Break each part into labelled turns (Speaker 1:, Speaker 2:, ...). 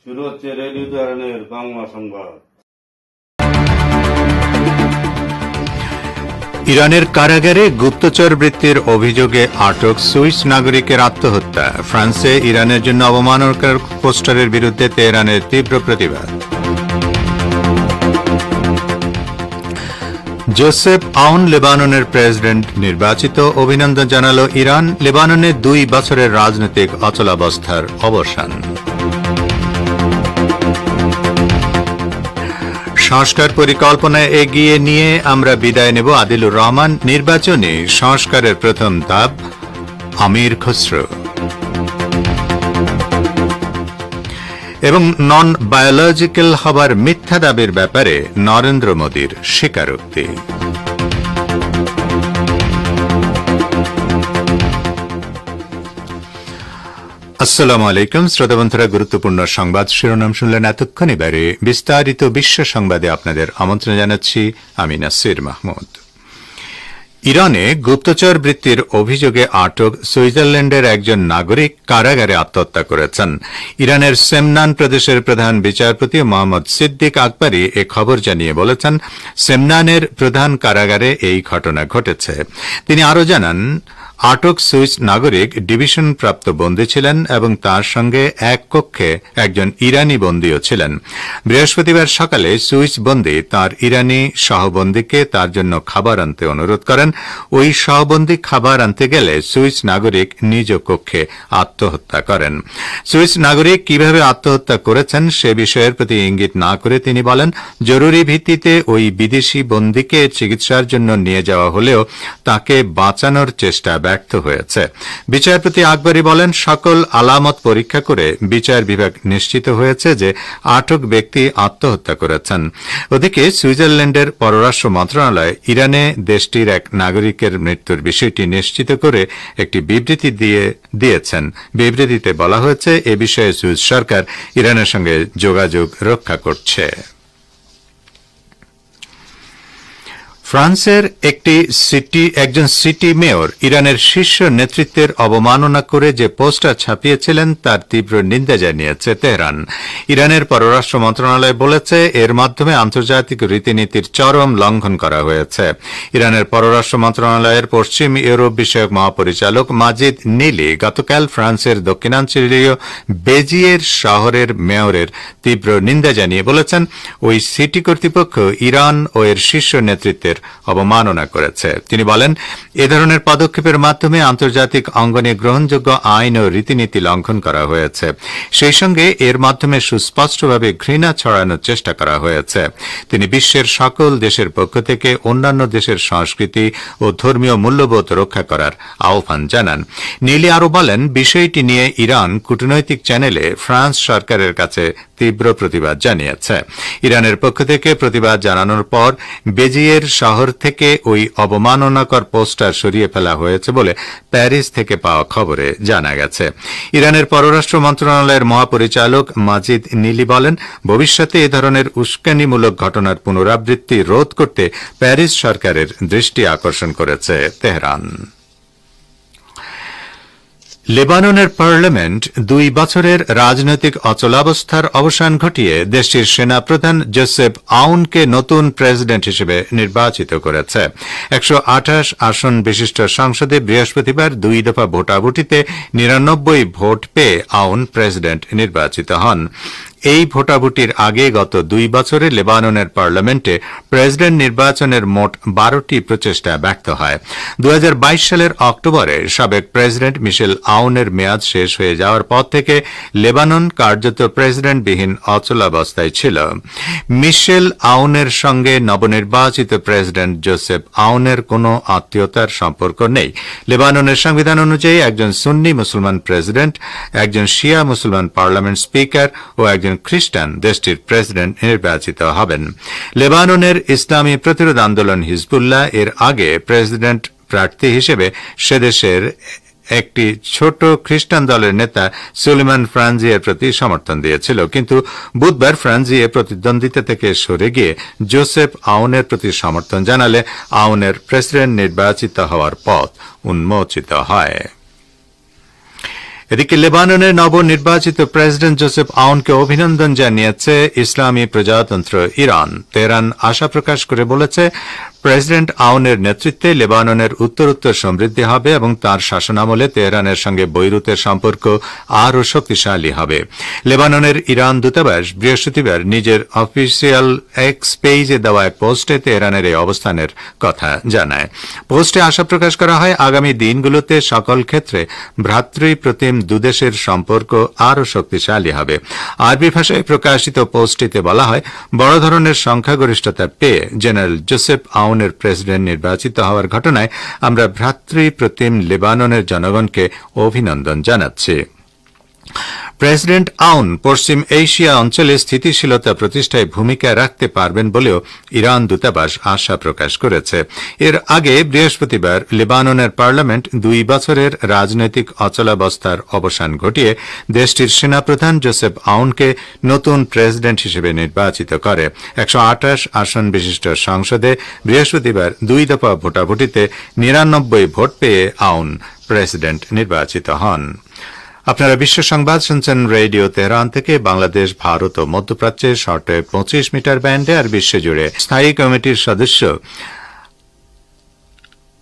Speaker 1: শুরু হচ্ছে রেডিও তেহরানের বাংলা সংবাদ।
Speaker 2: ইরানের কারাগারে গুপ্তচর বৃত্তির অভিযোগে আটক সুইস নাগরিকের আত্মহত্যা। ফ্রান্সে ইরানের জন্য অবমাননাকর পোস্টারের বিরুদ্ধে তেহরানের তীব্র প্রতিবাদ। জোসেফ আউন লেবাননের প্রেসিডেন্ট নির্বাচিত, অভিনন্দন জানালো ইরান। লেবাননে 2 বছরের রাজনৈতিক অচলাবস্থার অবসান। সংস্কার পরিকল্পনা এগিয়ে নিয়ে আমরা বিদায় নেব, আদিলুর রহমান। নির্বাচনী সংস্কারের প্রথম ধাপ, আমির খসরু। এবং নন বায়োলজিক্যাল হবার মিথ্যা দাবির ব্যাপারে নরেন্দ্র মোদীর স্বীকারোক্তি। আসসালামু আলাইকুম শ্রোতা বন্ধুরা, গুরুত্বপূর্ণ সংবাদ শিরোনাম শুনলেন এতক্ষণ। এবারে বিস্তারিত বিশ্ব সংবাদে আপনাদের আমন্ত্রণ জানাচ্ছি আমি নাসির মাহমুদ। ইরানে গুপ্তচর বৃত্তির অভিযোগে আটক সুইজারল্যান্ডের একজন নাগরিক কারাগারে আত্মহত্যা করেছেন। ইরানের সেমনান প্রদেশের প্রধান বিচারপতি মোহাম্মদ সিদ্দিক আকবরী এ খবর জানিয়ে বলেছেন, সেমনানের প্রধান কারাগারে এই ঘটনা ঘটেছে। তিনি আরও জানান, আটক সুইস নাগরিক ডিভিশন প্রাপ্ত বন্দী ছিলেন এবং তার সঙ্গে এক কক্ষে একজন ইরানি বন্দীও ছিলেন। বৃহস্পতিবার সকালে সুইস বন্দী তার ইরানি সহবন্দীকে তার জন্য খাবার আনতে অনুরোধ করেন। ওই সহবন্দী খাবার আনতে গেলে সুইস নাগরিক নিজ কক্ষে আত্মহত্যা করেন। সুইস নাগরিক কিভাবে আত্মহত্যা করেছেন সে বিষয়ের প্রতি ইঙ্গিত না করে তিনি বলেন, জরুরি ভিত্তিতে ওই বিদেশি বন্দীকে চিকিৎসার জন্য নিয়ে যাওয়া হলেও তাকে বাঁচানোর চেষ্টা ব্যর্থ হয়েছে। বিচারপতি আকবরী বলেন, সকল আলামত পরীক্ষা করে বিচার বিভাগ নিশ্চিত হয়েছে যে আটক ব্যক্তি আত্মহত্যা করেছেন। ওদিকে সুইজারল্যান্ডের পররাষ্ট্র মন্ত্রণালয় ইরানে দেশটির এক নাগরিকের মৃত্যুর বিষয়টি নিশ্চিত করে একটি বিবৃতি দিয়েছেন। বিবৃতিতে বলা হয়েছে, এ বিষয়ে সুইস সরকার ইরানের সঙ্গে যোগাযোগ রক্ষা করছে। ফ্রান্সের একজন সিটি মেয়র ইরানের শীর্ষ নেতৃত্বের অবমাননা করে যে পোস্টার ছাপিয়েছিলেন তার তীব্র নিন্দা জানিয়েছে তেহরান। ইরানের পররাষ্ট্র মন্ত্রণালয় বলেছে, এর মাধ্যমে আন্তর্জাতিক রীতিনীতির চরম লঙ্ঘন করা হয়েছে। ইরানের পররাষ্ট্র মন্ত্রণালয়ের পশ্চিম ইউরোপ বিষয়ক মহাপরিচালক মাজিদ নিলি গতকাল ফ্রান্সের দক্ষিণাঞ্চলীয় বেজিয়ের শহরের মেয়রের তীব্র নিন্দা জানিয়ে বলেছেন, ওই সিটি কর্তৃপক্ষ ইরান ও এর শীর্ষ নেতৃত্বের অবমাননা করেছে। তিনি বলেন, এ ধরনের পদক্ষেপের মাধ্যমে আন্তর্জাতিক অঙ্গনে গ্রহণযোগ্য আইন ও রীতিনীতি লঙ্ঘন করা হয়েছে। সেই সঙ্গে এর মাধ্যমে সুস্পষ্টভাবে ঘৃণা ছড়ানোর চেষ্টা করা হয়েছে। তিনি বিশ্বের সকল দেশের পক্ষ থেকে অন্যান্য দেশের সংস্কৃতি ও ধর্মীয় মূল্যবোধ রক্ষা করার আহ্বান জানান। নীলি আরও বলেন, বিষয়টি নিয়ে ইরান কূটনৈতিক চ্যানেলে ফ্রান্স সরকারের কাছে তীব্র প্রতিবাদ জানিয়েছে। ইরানের পক্ষ থেকে প্রতিবাদ জানানোর পর বেজিয়ের শহর থেকে ওই অবমাননাকর পোস্টার সরিয়ে ফেলা হয়েছে বলে প্যারিস থেকে পাওয়া খবরে জানা গেছে। ইরানের পররাষ্ট্র মন্ত্রণালয়ের মহাপরিচালক মাজিদ নিলি বলেন, ভবিষ্যতে এ ধরনের উস্কানিমূলক ঘটনার পুনরাবৃত্তি রোধ করতে প্যারিস সরকারের দৃষ্টি আকর্ষণ করেছে তেহরান। লেবাননের পার্লামেন্ট 2 বছরের রাজনৈতিক অচলাবস্থার অবসান ঘটিয়ে দেশটির সেনাপ্রধান জোসেফ আউনকে নতুন প্রেসিডেন্ট হিসেবে নির্বাচিত করেছে। 128 আসন বিশিষ্ট সংসদে বৃহস্পতিবার 2 দফা ভোটাভুটিতে 99 ভোট পেয়ে আউন প্রেসিডেন্ট নির্বাচিত হন। এই ভোটাভুটির আগে গত 2 বছরে লেবাননের পার্লামেন্টে প্রেসিডেন্ট নির্বাচনের মোট 12টি প্রচেষ্টা ব্যর্থ হয়। 2022 সালের অক্টোবরে সাবেক প্রেসিডেন্ট মিশেল আউনের মেয়াদ শেষ হয়ে যাওয়ার পর থেকে লেবানন কার্যত প্রেসিডেন্টবিহীন অচলাবস্থায় ছিল। মিশেল আউনের সঙ্গে নবনির্বাচিত প্রেসিডেন্ট জোসেফ আউনের কোনো আত্মীয়তার সম্পর্ক নেই। লেবাননের সংবিধান অনুযায়ী একজন সুন্নি মুসলমান প্রেসিডেন্ট, একজন শিয়া মুসলমান পার্লামেন্ট স্পিকার ও একজন খ্রিস্টান দেশটির প্রেসিডেন্ট নির্বাচিত হবেন। লেবাননের ইসলামী প্রতিরোধ আন্দোলন হিজবুল্লাহ এর আগে প্রেসিডেন্ট প্রার্থী হিসেবে সেদেশের একটি ছোট খ্রিস্টান দলের নেতা সুলেমান ফ্রাঞ্জিয়ের প্রতি সমর্থন দিয়েছিল, কিন্তু বুধবার ফ্রাঞ্জিয়ে প্রতিদ্বন্দ্বিতা থেকে সরে গিয়ে জোসেফ আউনের প্রতি সমর্থন জানালে আউনের প্রেসিডেন্ট নির্বাচিত হওয়ার পথ উন্মোচিত হয়। এদিকে লেবাননের নবনির্বাচিত প্রেসিডেন্ট জোসেফ আউনকে অভিনন্দন জানিয়েছে ইসলামী প্রজাতন্ত্র ইরান। তেহরান আশা প্রকাশ করে বলেছে, প্রেসিডেন্ট আউনের নেতৃত্বে লেবাননের উত্তরোত্তর সমৃদ্ধি হবে এবং তাঁর শাসনামলে তেহরানের সঙ্গে বৈরুতের সম্পর্ক আরও শক্তিশালী হবে। লেবাননের ইরান দূতাবাস বৃহস্পতিবার নিজের অফিসিয়াল এক্স পেজে দেওয়া এক পোস্টে তেহরানের এই অবস্থানের কথা জানায়। পোস্টে আশা প্রকাশ করা হয়, আগামী দিনগুলোতে সকল ক্ষেত্রে ভ্রাতৃপ্রতিম দুদেশের সম্পর্ক আরও শক্তিশালী হবে। আরবি ভাষায় প্রকাশিত পোস্টটিতে বলা হয়, বড় ধরনের সংখ্যাগরিষ্ঠতা পেয়ে জেনারেল জোসেফ আউনের প্রেসিডেন্ট নির্বাচিত হওয়ার ঘটনায় আমরা ভ্রাতৃপ্রতিম লেবাননের জনগণকে অভিনন্দন জানাচ্ছি। প্রেসিডেন্ট আউন পশ্চিম এশিয়া অঞ্চলে স্থিতিশীলতা প্রতিষ্ঠায় ভূমিকা রাখতে পারবেন বলেও ইরান দূতাবাস আশা প্রকাশ করেছে। এর আগে বৃহস্পতিবার লেবাননের পার্লামেন্ট 2 বছরের রাজনৈতিক অচলাবস্থার অবসান ঘটিয়ে দেশটির সেনাপ্রধান জোসেফ আউনকে নতুন প্রেসিডেন্ট হিসেবে নির্বাচিত করে। 128 আসন বিশিষ্ট সংসদে বৃহস্পতিবার 2 দফা ভোটাভুটিতে 99 ভোট পেয়ে আউন প্রেসিডেন্ট নির্বাচিত হন। আপনারা বিশ্ব সংবাদ শুনছেন রেডিও তেহরান থেকে। বাংলাদেশ, ভারত ও মধ্যপ্রাচ্যের শর্টে 25 মিটার ব্যান্ডে আর বিশ্বজুড়ে স্থায়ী কমিটির সদস্য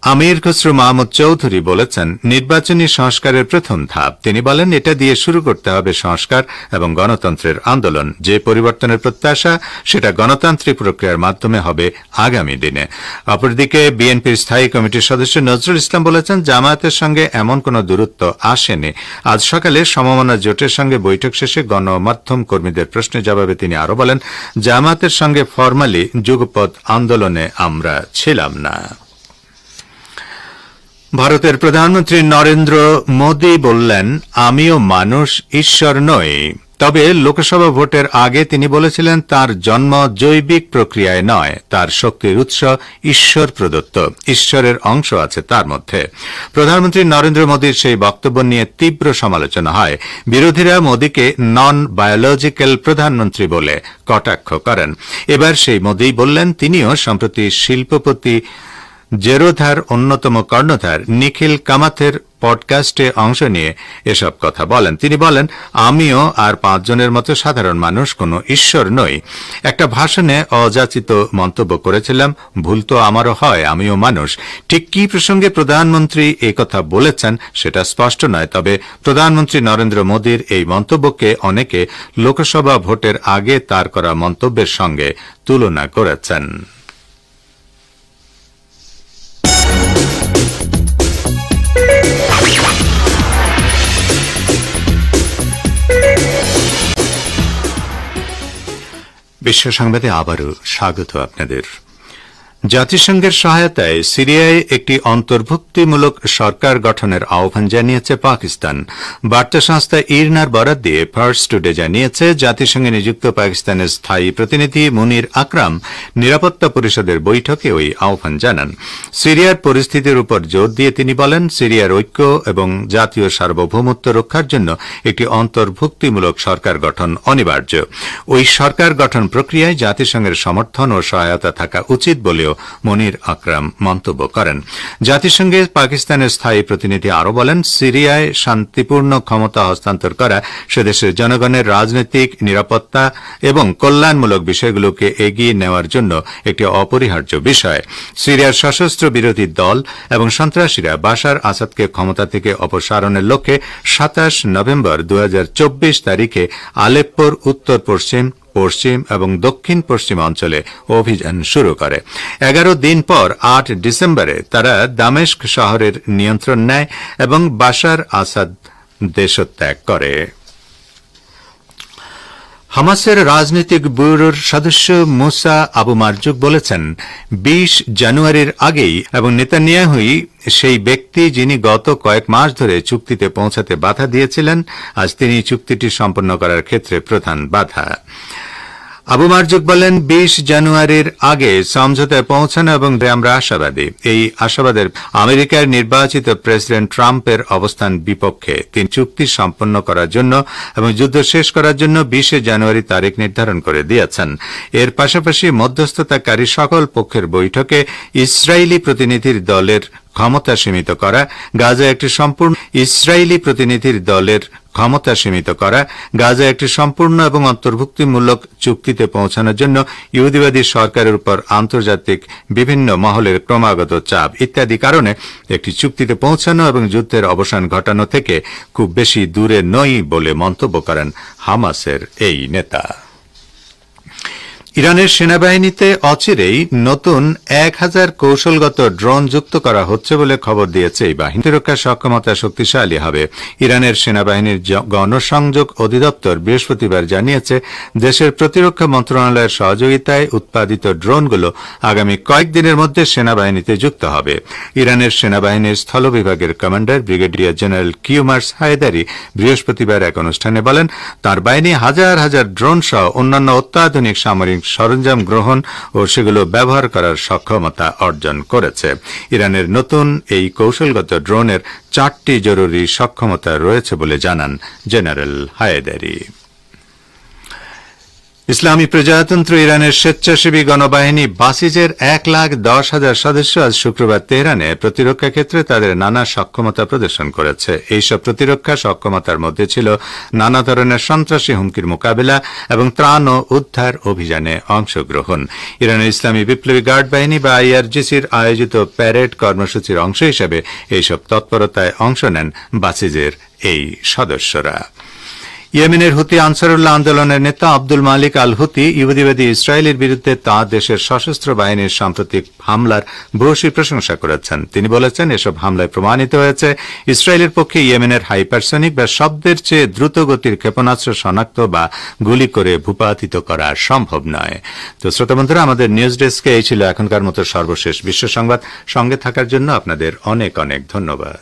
Speaker 2: আমির খসরু মাহমুদ চৌধুরী বলেছেন, নির্বাচনী সংস্কারের প্রথম ধাপ। তিনি বলেন, এটা দিয়ে শুরু করতে হবে সংস্কার এবং গণতন্ত্রের আন্দোলন। যে পরিবর্তনের প্রত্যাশা, সেটা গণতান্ত্রিক প্রক্রিয়ার মাধ্যমে হবে আগামী দিনে। অপরদিকে বিএনপির স্থায়ী কমিটির সদস্য নজরুল ইসলাম বলেছেন, জামায়াতের সঙ্গে এমন কোন দূরত্ব আসেনি। আজ সকালে সমমনা জোটের সঙ্গে বৈঠক শেষে গণমাধ্যম কর্মীদের প্রশ্নের জবাবে তিনি আরও বলেন, জামায়াতের সঙ্গে ফরমালি যুগপৎ আন্দোলনে আমরা ছিলাম না। ভারতের প্রধানমন্ত্রী নরেন্দ্র মোদী বললেন, আমিও মানুষ, ঈশ্বর নই। তবে লোকসভা ভোটের আগে তিনি বলেছিলেন, তার জন্ম জৈবিক প্রক্রিয়ায় নয়, তার শক্তির উৎস ঈশ্বর প্রদত্ত, ঈশ্বরের অংশ আছে তার মধ্যে। প্রধানমন্ত্রী নরেন্দ্র মোদীর সেই বক্তব্য নিয়ে তীব্র সমালোচনা হয়। বিরোধীরা মোদীকে নন বায়োলজিক্যাল প্রধানমন্ত্রী বলে কটাক্ষ করেন। এবার সেই মোদী বললেন, তিনিও সম্প্রতি শিল্পপতি জেরোধার অন্যতম কর্ণধার নিখিল কামাথের পডকাস্টে অংশ নিয়ে এসব কথা বলেন। তিনি বলেন, আমিও আর 5 জনের মতো সাধারণ মানুষ, কোনো ঈশ্বর নই। একটা ভাষণে অযাচিত মন্তব্য করেছিলাম, ভুল তো আমারও হয়, আমিও মানুষ। ঠিক কি প্রসঙ্গে প্রধানমন্ত্রী এই কথা বলেছেন সেটা স্পষ্ট নয়। তবে প্রধানমন্ত্রী নরেন্দ্র মোদীর এই মন্তব্যকে অনেকে লোকসভা ভোটের আগে তার করা মন্তব্যের সঙ্গে তুলনা করেছেন। বিশ্ব সংবাদে আবারও স্বাগত আপনাদের। জাতিসংঘের সহায়তায় সিরিয়ায় একটি অন্তর্ভুক্তিমূলক সরকার গঠনের আহ্বান জানিয়েছে পাকিস্তান। বার্তা সংস্থা ইরনার বরাত দিয়ে ফার্স্ট টুডে জানিয়েছে, জাতিসংঘে নিযুক্ত পাকিস্তানের স্থায়ী প্রতিনিধি মুনির আকরাম নিরাপত্তা পরিষদের বৈঠকে ওই আহ্বান জানান। সিরিয়ার পরিস্থিতির উপর জোর দিয়ে তিনি বলেন, সিরিয়ার ঐক্য এবং জাতীয় সার্বভৌমত্ব রক্ষার জন্য একটি অন্তর্ভুক্তিমূলক সরকার গঠন অনিবার্য। ওই সরকার গঠন প্রক্রিয়ায় জাতিসংঘের সমর্থন ও সহায়তা থাকা উচিত বলেও মনির আকরাম মন্তব্য করেন। জাতিসংঘে পাকিস্তানের স্থায়ী প্রতিনিধি আরও বলেন, সিরিয়ায় শান্তিপূর্ণ ক্ষমতা হস্তান্তর করা সেদেশের জনগণের রাজনৈতিক, নিরাপত্তা এবং কল্যাণমূলক বিষয়গুলোকে এগিয়ে নেওয়ার জন্য একটি অপরিহার্য বিষয়। সিরিয়ার সশস্ত্র বিরোধী দল এবং সন্ত্রাসীরা বাশার আসাদকে ক্ষমতা থেকে অপসারণের লক্ষ্যে 27 নভেম্বর 2024 তারিখে আলেপ্পোর উত্তর পশ্চিম, পশ্চিম এবং দক্ষিণ পশ্চিম অঞ্চলে অভিযান শুরু করে। 11 দিন পর 8 ডিসেম্বরে তারা দামেস্ক শহরের নিয়ন্ত্রণ নেয় এবং বাশার আসাদ দেশত্যাগ করে। হামাসের রাজনৈতিক ব্যুরোর সদস্য মুসা আবু মারজুক বলেছেন, 20 জানুয়ারির আগেই এবং নেতানিয়াহুই সেই ব্যক্তি যিনি গত কয়েক মাস ধরে চুক্তিতে পৌঁছাতে বাধা দিয়েছিলেন, আজ তিনি চুক্তিটি সম্পন্ন করার ক্ষেত্রে প্রধান বাধা। আবু মারজুক বলেন, 20 জানুয়ারির আগে সমঝোতায় পৌঁছানো এবং আমরা আশাবাদী। এই আশাবাদের আমেরিকার নির্বাচিত প্রেসিডেন্ট ট্রাম্পের অবস্থান বিপক্ষে। তিনি চুক্তি সম্পন্ন করার জন্য এবং যুদ্ধ শেষ করার জন্য 20 জানুয়ারি তারিখ নির্ধারণ করে দিয়েছেন। এর পাশাপাশি মধ্যস্থতাকারী সকল পক্ষের বৈঠকে ইসরায়েলি প্রতিনিধির দলের ক্ষমতা সীমিত করা, গাজায় একটি সম্পূর্ণ ইসরায়েলি প্রতিনিধির দলের ক্ষমতা সীমিত করা, গাজায় একটি সম্পূর্ণ এবং অন্তর্ভুক্তিমূলক চুক্তিতে পৌঁছানোর জন্য ইহুদিবাদী সরকারের উপর আন্তর্জাতিক বিভিন্ন মহলের ক্রমাগত চাপ ইত্যাদি কারণে একটি চুক্তিতে পৌঁছানো এবং যুদ্ধের অবসান ঘটানো থেকে খুব বেশি দূরে নই বলে মন্তব্য করেন হামাসের এই নেতা। ইরানের সেনাবাহিনীতে অচিরেই নতুন 1000 কৌশলগত ড্রোন যুক্ত করা হচ্ছে বলে খবর দিয়েছে এই বাহিনী। প্রতিরক্ষা সক্ষমতা শক্তিশালী হবে। ইরানের সেনাবাহিনীর গণসংযোগ অধিদপ্তর বৃহস্পতিবার জানিয়েছে, দেশের প্রতিরক্ষা মন্ত্রণালয়ের সহযোগিতায় উৎপাদিত ড্রোনগুলো আগামী কয়েকদিনের মধ্যে সেনাবাহিনীতে যুক্ত হবে। ইরানের সেনাবাহিনীর স্থল বিভাগের commander brigadier general Kiumars Heydari বৃহস্পতিবার এক অনুষ্ঠানে বলেন, তার বাহিনী হাজার হাজার ড্রোন সহ অন্যান্য অত্যাধুনিক সামরিক সরঞ্জাম গ্রহণ ও সেগুলো ব্যবহার করার সক্ষমতা অর্জন করেছে। ইরানের নতুন এই কৌশলগত ড্রোনের 4টি জরুরি সক্ষমতা রয়েছে বলে জানান জেনারেল হায়দারি। ইসলামী প্রজাতন্ত্র ইরানের স্বেচ্ছাসেবী গণবাহিনী বাসিজের 1,10,000 সদস্য আজ শুক্রবার তেহরানে প্রতিরক্ষা ক্ষেত্রে তাদের নানা সক্ষমতা প্রদর্শন করেছে। এইসব প্রতিরক্ষা সক্ষমতার মধ্যে ছিল নানা ধরনের সন্ত্রাসী হুমকির মোকাবিলা এবং ত্রাণ ও উদ্ধার অভিযানে অংশগ্রহণ। ইরানের ইসলামী বিপ্লবী গার্ড বাহিনী বা আইআরজিসির আয়োজিত প্যারেড কর্মসূচির অংশ হিসেবে এইসব তৎপরতায় অংশ নেন বাসিজের এই সদস্যরা। ইয়েমেনের হুতি আনসারুল্লাহ আন্দোলনের নেতা আব্দুল মালিক আল হুতি ইহুদিবাদী ইসরায়েলের বিরুদ্ধে তাঁর দেশের সশস্ত্র বাহিনীর সাম্প্রতিক হামলার ভূয়সী প্রশংসা করেছেন। তিনি বলেছেন, এসব হামলায় প্রমাণিত হয়েছে ইসরায়েলের পক্ষে ইয়েমেনের হাইপারসনিক বা শব্দের চেয়ে দ্রুত গতির ক্ষেপণাস্ত্র শনাক্ত বা গুলি করে ভূপাতিত করা সম্ভব নয়। তো শ্রোতা বন্ধুরা, আমাদের নিউজ ডেস্কে এই ছিল এখনকার মতো সর্বশেষ বিশ্ব সংবাদ। সঙ্গে থাকার জন্য আপনাদের অনেক অনেক ধন্যবাদ।